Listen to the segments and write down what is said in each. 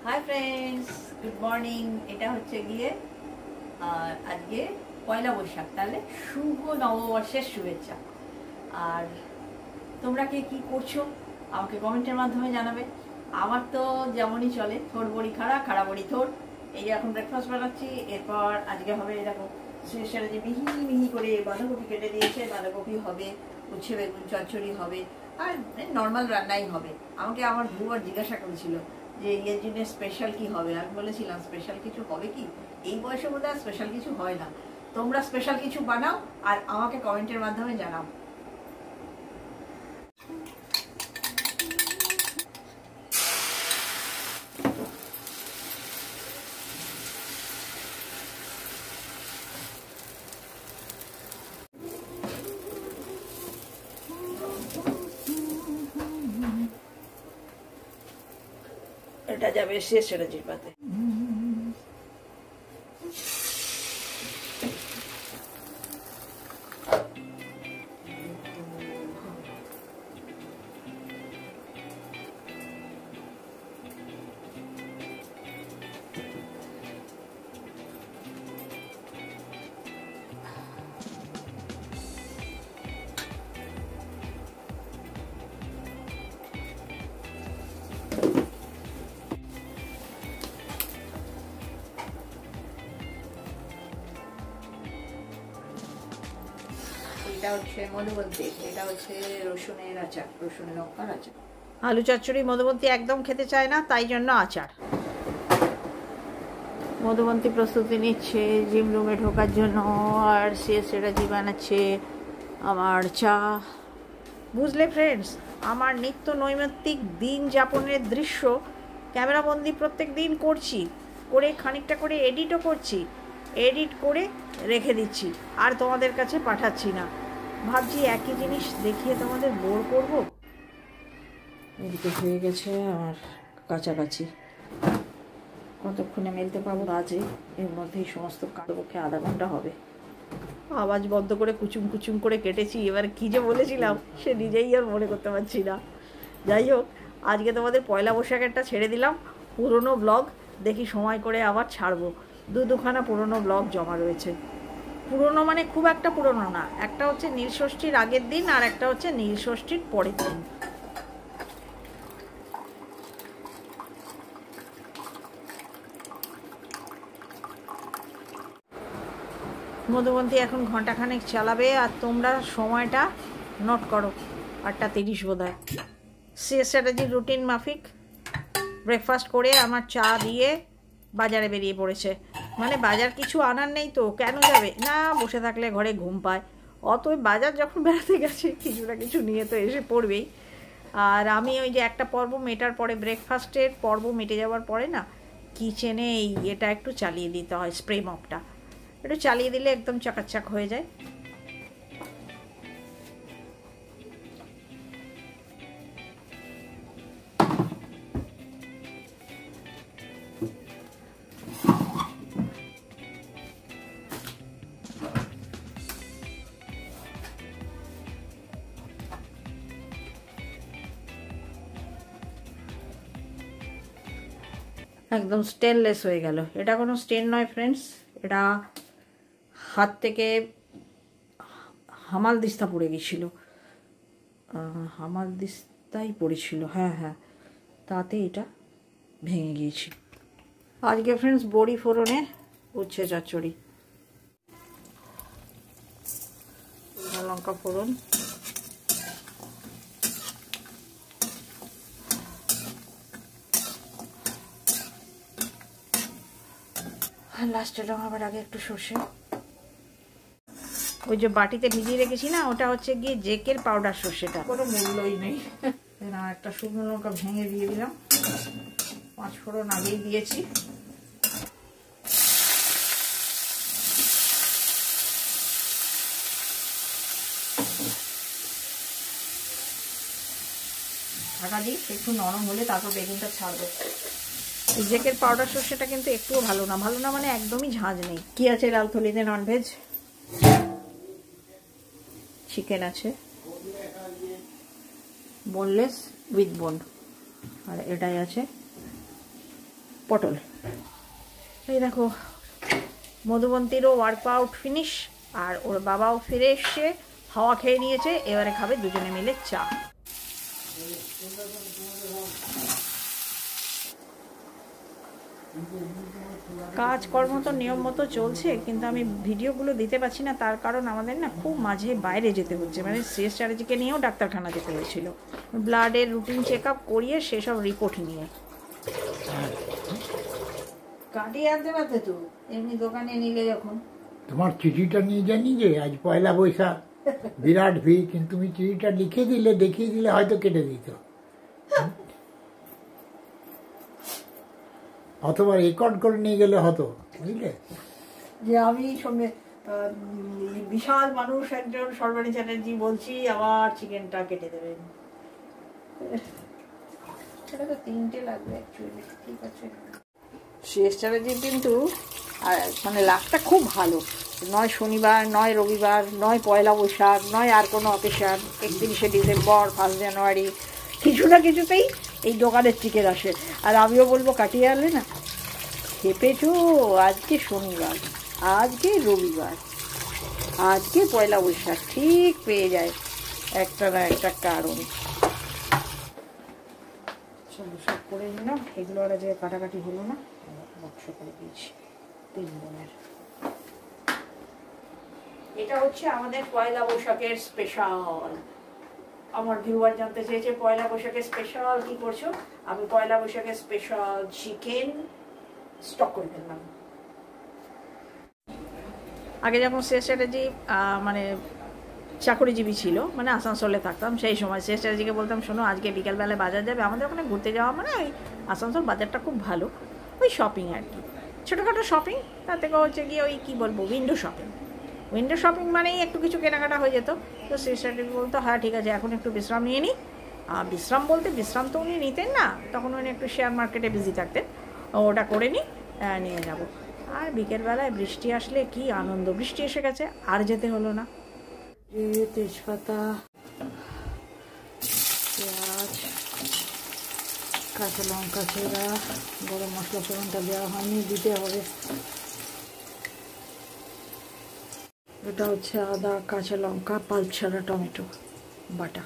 Hi friends, good morning. এটা হচ্ছে গিয়ে আজকে পয়লা বৈশাখ, তাহলে শুভ নববর্ষের শুভেচ্ছা। আর তোমরা কে কি করছো আমাকে কমেন্টের মাধ্যমে জানাবে। আমার তো যেমনই চলে, থোড় বড়ি খাড়া, খাড়া বড়ি থোড়। এই যে এখন ব্রেকফাস্ট বানাচ্ছি, এরপর আজকে হবে এরকম সেটা যে মিহি মিহি করে বাঁধাকপি কেটে দিয়েছে, বাঁধাকপি হবে, উচ্ছে বেগুন চচ্চড়ি হবে, আর নর্মাল রান্নাই হবে। আমাকে আমার বউয়ার জিজ্ঞাসা করেছিল যে এর জন্য স্পেশাল কি হবে। আমি বলেছিলাম স্পেশাল কিছু হবে কি, এই বয়সে বোধ হয় স্পেশাল কিছু হয় না। তোমরা স্পেশাল কিছু বানাও আর আমাকে কমেন্টের মাধ্যমে জানাও। এটা যাবে শেষ সেটা জিপাতে। এটা হচ্ছে মধুবন্তী, এটা হচ্ছে রসুনের আচার, রসুনের লঙ্কার আচার। আলু চচ্চড়ি মধুবন্তী একদম খেতে চায় না, তাই জন্য আচার। মধুবন্তী প্রস্তুতি নিচ্ছে জিম রুমে ঢোকার জন্য, আর সেটা জি বানাচ্ছে আমার চা। বুঝলে ফ্রেন্ডস, আমার নিত্য নৈমিত্তিক দিন যাপনের দৃশ্য ক্যামেরাবন্দি প্রত্যেক দিন করছি, করে খানিকটা করে এডিটও করছি, এডিট করে রেখে দিচ্ছি, আর তোমাদের কাছে পাঠাচ্ছি না। ভাবছি একই জিনিস দেখিয়ে তোমাদের বোর করব। এদিকে হয়ে গেছে আমার কাছাকাছি, কতক্ষণে মেলতে পাবো আজই, এর মধ্যেই সমস্ত কাটপক্ষে আধা ঘন্টা হবে। আওয়াজ বন্ধ করে কুচুম কুচুম করে কেটেছি, এবার কী যে বলেছিলাম সে নিজেই আর মনে করতে পারছি না। যাই হোক, আজকে তোমাদের পয়লা বৈশাখেরটা ছেড়ে দিলাম, পুরনো ব্লগ দেখি সময় করে আবার ছাড়বো। দুখানা পুরনো ব্লগ জমা রয়েছে। পুরনো মানে খুব একটা পুরনো না, একটা হচ্ছে নীলষষ্ঠীর আগের দিন আর একটা হচ্ছে নীলষষ্ঠীর পরের দিন। মধুবন্তী এখন ঘন্টাখানেক চালাবে, আর তোমরা সময়টা নোট করো, 8:30 বোধ হয়। স্ট্র্যাটেজির রুটিন মাফিক ব্রেকফাস্ট করে আমার চা দিয়ে বাজারে বেরিয়ে পড়েছে। মানে বাজার কিছু আনার নেই তো কেন যাবে না, বসে থাকলে ঘরে ঘুম পায়। অতএব বাজার যখন বেড়াতে গেছে কিছু না কিছু নিয়ে তো এসে পড়বেই। আর আমি ওই যে একটা পর্ব মেটার পরে, ব্রেকফাস্টের পর্ব মেটে যাওয়ার পরে না, কিচেনে এই এটা একটু চালিয়ে দিতে হয়, স্প্রে মপটা একটু চালিয়ে দিলে একদম চাকাচাক হয়ে যায়। একদম স্টেনলেস হয়ে গেল। এটা কোনো স্টেন নয় ফ্রেন্ডস, এটা হাত থেকে হামাল দিস্তা পড়ে গেছিল, হামাল দিস্তাই পড়েছিল, হ্যাঁ, তাতে এটা ভেঙে গিয়েছিল। আজকে ফ্রেন্ডস বড়ি ফোড়নে উচ্ছে চচ্চড়ি, লঙ্কা ফোড়ন, লাস্টে নামাবার আগে একটু সর্ষে। ওই যে বাটিতে ভিজিয়ে রেখেছি না, ওটা হচ্ছে গিয়ে জেকের পাউডার সর্ষেটা, কোনো মূল্যই নেই। একটা শুকনো লঙ্কা ভেঙে দিয়ে দিলাম, 5 ফোড়ন আগেই দিয়েছি। ঢাকা দিই, একটু নরম হলে তারপর বেগুনটা ছাড়বো। জেকের পাউডার সর্ষেটা কিন্তু একটুও ভালো না, ভালো না মানে একদমই ঝাঁঝ নেই। কি আছে লাল থলিতে? ননভেজ চিকেন আছে, বোনলেস উইথ বোন, আর এটাই আছে পটল। এই দেখো মধুবন্তীরও ওয়ার্কআউট ফিনিশ, আর ওর বাবাও ফিরে এসছে, হাওয়া খেয়ে নিয়েছে, এবারে খাবে দুজনে মিলে চা। কাজকর্ম তো নিয়ম মতো চলছে, কিন্তু আমি ভিডিওগুলো দিতে পারছি না, তার কারণ আমাদের না খুব মাঝে বাইরে যেতে হচ্ছে, মানে শেষ চ্যাটার্জিকে নিয়েও ডাক্তারখানা যেতে হয়েছিল, ব্লাডের রুটিন চেক আপ করিয়ে সেসব রিপোর্ট নিয়ে। কাটিয়ে আনতে পারতে তো, এমনি দোকানে নিলে যখন। তোমার চিঠিটা নিয়ে জানি যে আজ পয়লা বৈশাখ, বিরাট ভিড়, কিন্তু তুমি চিঠিটা লিখে দিলে, দেখিয়ে দিলে হয়তো কেটে দিত, অথবা রেকর্ড করে নিয়ে গেলে হতো, বুঝলে, যে আমি সঙ্গে বিশাল মানুষ একজন সর্বাণী চ্যাটার্জি বলছি আবার চিকেনটা কেটে দেবেন। সেটা তো 3টে লাগবে অ্যাকচুয়ালি। ঠিক আছে, শেষ চ্যাটার্জির কিন্তু মানে লাকটা খুব ভালো, নয় শনিবার, নয় রবিবার, নয় পয়লা বৈশাখ, নয় আর কোনো অকেশন, 31শে ডিসেম্বর, 1 জানুয়ারি, কিছু না কিছুতেই এই দোকানের চিকেন আসে। আর আমিও বলবো কাটিয়ে আনলে না, খেপেছো, আজকে শনিবার, আজকে রবিবার, আজকে পয়লা বৈশাখ, ঠিক পেয়ে যায় একটা না একটা কারণ। চলো সব করে নিলাম, এগুলো আর যে কাটাকাটি হলো না, বক্স করে দিয়েছি 3 বোনের। এটা হচ্ছে আমাদের পয়লা বৈশাখের স্পেশাল। আমার ভিউয়ার জানতে চেয়েছে পয়লা বৈশাখের স্পেশাল কি করছো, আমি পয়লা বৈশাখের স্পেশাল চিকেন স্টক করে ফেললাম। আগে যখন শেষ চ্যাটার্জি মানে চাকরিজীবী ছিল, মানে আসানসোলে থাকতাম, সেই সময় শেষ চ্যাটার্জিকে বলতাম শোনো আজকে বিকেলবেলায় বাজার যাবে, আমাদের ওখানে ঘুরতে যাওয়া মানে ওই আসানসোল বাজারটা খুব ভালো, ওই শপিং আর কি, ছোটোখাটো শপিং, তার থেকে হচ্ছে গিয়ে ওই কী বলবো উইন্ডো শপিং। উইন্ডো শপিং মানেই একটু কিছু কেনাকাটা হয়ে যেত। তো শেষ চ্যাটার্জি বলতো হ্যাঁ ঠিক আছে এখন একটু বিশ্রাম নিয়ে নিই। বিশ্রাম বলতে বিশ্রাম তো উনি নিতেন না, তখন উনি একটু শেয়ার মার্কেটে বিজি থাকতেন, ওটা করে নিয়ে যাব। আর বিকেলবেলায় বৃষ্টি আসলে কি আনন্দ, বৃষ্টি এসে গেছে আর যেতে হলো না। তেজপাতা, পেঁয়াজ, কাঁচা লঙ্কা চেরা, গরম মশলা ফোড়নটা দেওয়া হয়নি, দিতে হবে। এটা হচ্ছে আদা, কাঁচা লঙ্কা, পাল্প ছাড়া টমেটো বাটা।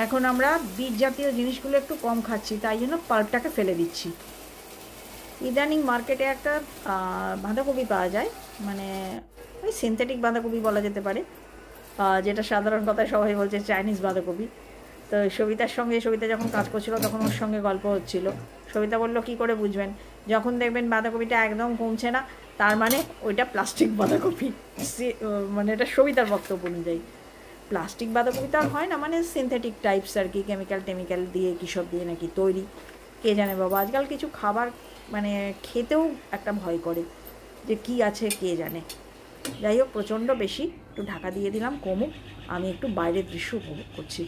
এখন আমরা বীজ জাতীয় জিনিসগুলো একটু কম খাচ্ছি, তাই জন্য পাল্পটাকে ফেলে দিচ্ছি। ইদানিং মার্কেটে একটা বাঁধাকপি পাওয়া যায়, মানে ওই সিনথেটিক বাঁধাকপি বলা যেতে পারে, যেটা সাধারণ কথায় সবাই বলছে চাইনিজ বাঁধাকপি। তো সবিতা যখন কাজ করছিল তখন ওর সঙ্গে গল্প হচ্ছিল, সবিতা বললো কী করে বুঝবেন, যখন দেখবেন বাঁধাকপিটা একদম কমছে না তার মানে ওইটা প্লাস্টিক বাঁধাকপি। মানে এটা সবিতার বক্তব্য অনুযায়ী প্লাস্টিক বাঁধাকপি তো আর হয় না, মানে সিনথেটিক টাইপস আর কি, কেমিক্যাল দিয়ে কীসব দিয়ে নাকি তৈরি, কে জানে বাবা। আজকাল কিছু খাবার মানে খেতেও একটা ভয় করে যে কি আছে কে জানে। যাই হোক প্রচণ্ড বেশি, একটু ঢাকা দিয়ে দিলাম, কমুক, আমি একটু বাইরের দৃশ্য উপভোগ করছি।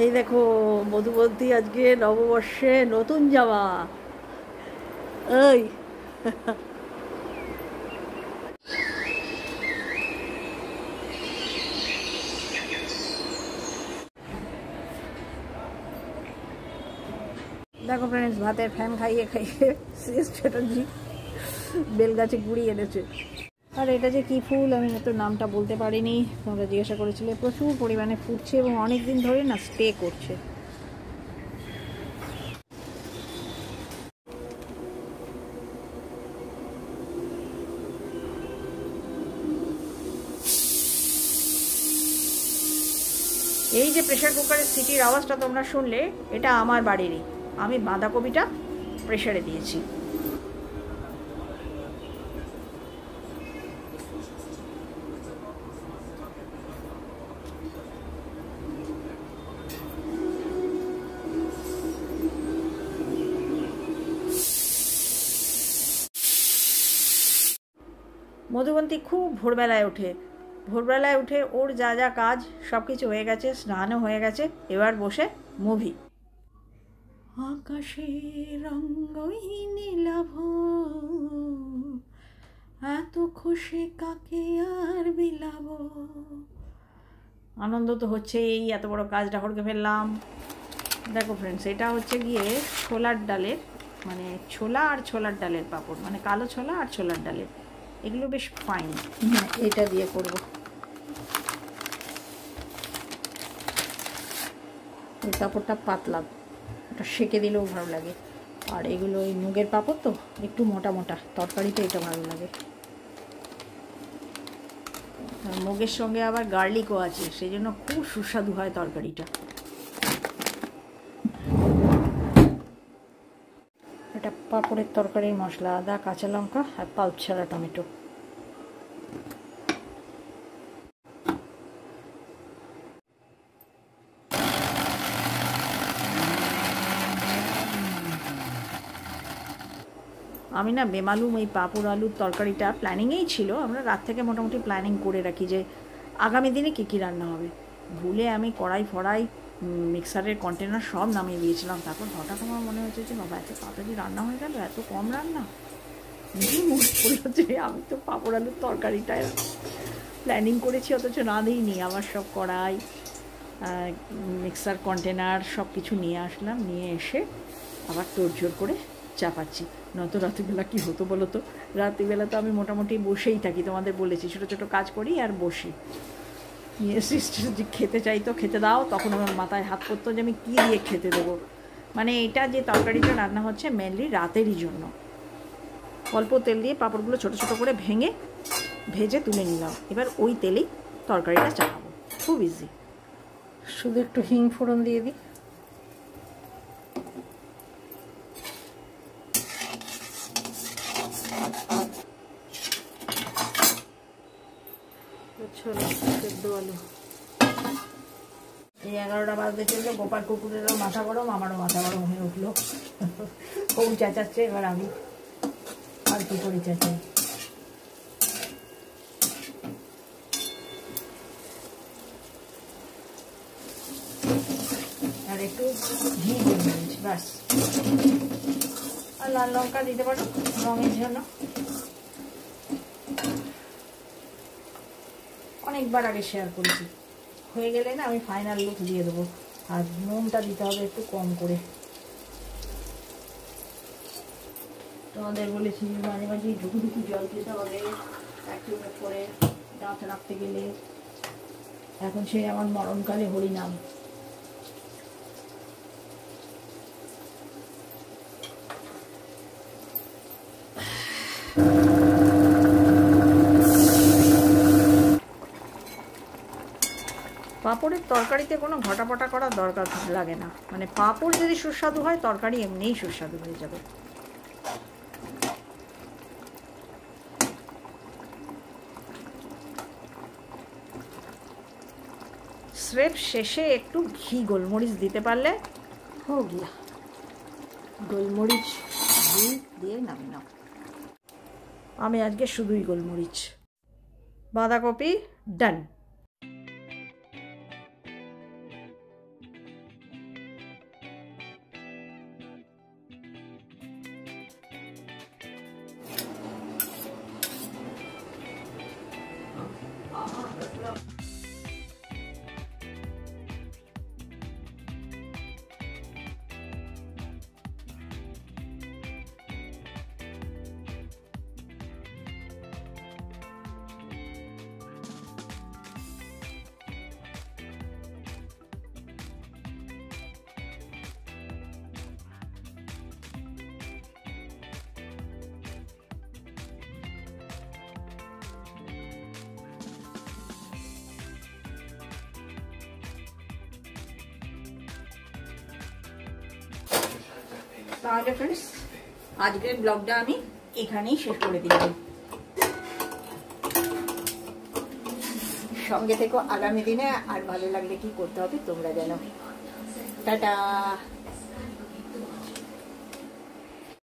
এই দেখো মধুবন্তী আজকে নববর্ষে নতুন জামা, এই দেখো ফ্রেন্ডস, ভাতের ফ্যান খাইয়ে শেষ চ্যাটার্জি বেলগাছে গুড়িয়ে এনেছে। আর এটা যে কী ফুল আমি তো নামটা বলতে পারিনি, তোমরা জিজ্ঞাসা করেছিলে। প্রচুর পরিমাণে ফুটছে এবং অনেক দিন ধরে না স্টে করছে। এই যে প্রেশার কুকারের সিটির আওয়াজটা তোমরা শুনলে, এটা আমার বাড়িরই, আমি বাঁধাকপিটা প্রেশারে দিয়েছি। মধুবন্তী খুব ভোরবেলায় উঠে ওর যা যা কাজ সব কিছু হয়ে গেছে, স্নানও হয়ে গেছে, এবার বসে মুভি। আকাশে রঙহীন নীলাভ, এত খুশি কাকে আর বিলাব। আনন্দ তো হচ্ছেই, এত বড় কাজটা করে ফেললাম। দেখো ফ্রেন্ডস, এটা হচ্ছে গিয়ে ছোলার ডালের, মানে ছোলা আর ছোলার ডালের পাঁপড়, মানে কালো ছোলা আর ছোলার ডালের, এগুলো বেশ ফাইন। এটা দিয়ে করব। এই পাঁপড়টা পাতলা, ওটা সেঁকে দিলেও ভালো লাগে। আর এগুলো ওই মুগের পাঁপড় তো একটু মোটা মোটা, তরকারিতে এটা ভালো লাগে। আর মুগের সঙ্গে আবার গার্লিকও আছে, সেই জন্য খুব সুস্বাদু হয় তরকারিটা। এটা পাঁপড়ের তরকারির মশলা, আদা, কাঁচা লঙ্কা আর পাল্প ছাড়া টমেটো। আমি না বেমালুম এই পাঁপড় আলুর তরকারিটা প্ল্যানিংয়েই ছিল, আমরা রাত থেকে মোটামুটি প্ল্যানিং করে রাখি যে আগামী দিনে কী কী রান্না হবে। ভুলে আমি কড়াই ফড়াই মিক্সারের কন্টেনার সব নামিয়ে দিয়েছিলাম। তারপর হঠাৎ আমার মনে হচ্ছে যে বাবা এত তাড়াতাড়ি রান্না হয়ে গেল, এত কম রান্না। মনে পড়লো যে আমি তো পাঁপড় আলুর তরকারিটা প্ল্যানিং করেছি, অথচ না দিইনি। আমার সব কড়াই, মিক্সার কন্টেনার সব কিছু নিয়ে আসলাম, নিয়ে এসে আবার তোড়জোড় করে চাপাচ্ছি। নয়তো রাত্রিবেলা কী হতো বলো তো, রাত্রিবেলা তো আমি মোটামুটি বসেই থাকি, তোমাদের বলেছি ছোটো ছোটো কাজ করি আর বসি। নিয়ে যে খেতে চাইতো খেতে দাও, তখন আমার মাথায় হাত পড়তো যে আমি কী দিয়ে খেতে দেবো। মানে এটা যে তরকারিটা রান্না হচ্ছে মেনলি রাতেরই জন্য। অল্প তেল দিয়ে পাঁপড়গুলো ছোটো ছোটো করে ভেজে তুলে নিলাম। এবার ওই তেলেই তরকারিটা চাপাবো, খুব ইজি। শুধু একটু হিং ফোড়ন দিয়ে দিই। সেদ্ধ আলু এই 11টা বাজতে চললো। গোপাল কুকুরেরও মাথা গরম, আমারও মাথা গরম হয়ে উঠলো। ও চেঁচাচ্ছে, এবার আমি আর কি করে চেঁচাই। আর একটু ঘি দিয়ে দিয়েছি ব্যাস। আর লাল লঙ্কা দিতে পারো রঙের জন্য। অনেকবার আগে শেয়ার করেছি, হয়ে গেলে না আমি ফাইনাল লুক দিয়ে দেবো। আর নুনটা দিতে হবে একটু কম করে। তোমাদের বলেছি মাঝে মাঝে ঢুকু ঢুকু জল দিতে হবে একটু করে দাঁত রাখতে গেলে। এখন সে আমার মরণকালে হরিনাম। পাঁপড়ের তরকারিতে কোনো ঘটাপটা করার দরকার লাগে না, মানে পাঁপড় যদি সুস্বাদু হয় তরকারি এমনিই সুস্বাদু হয়ে যাবে। স্রেফ শেষে একটু ঘি গোলমরিচ দিতে পারলে হো গিয়া। গোলমরিচ ঘি দিয়ে নামিয়ে নাও। আমি আজকে শুধুই গোলমরিচ। বাঁধাকপি ডান। তাহলে ফ্রেন্ডস আজকের ব্লগটা আমি এখানেই শেষ করে দিলাম। সঙ্গে থেকো আগামী দিনে। আর ভালো লাগলে কি করতে হবে তোমরা জানো। টাটা।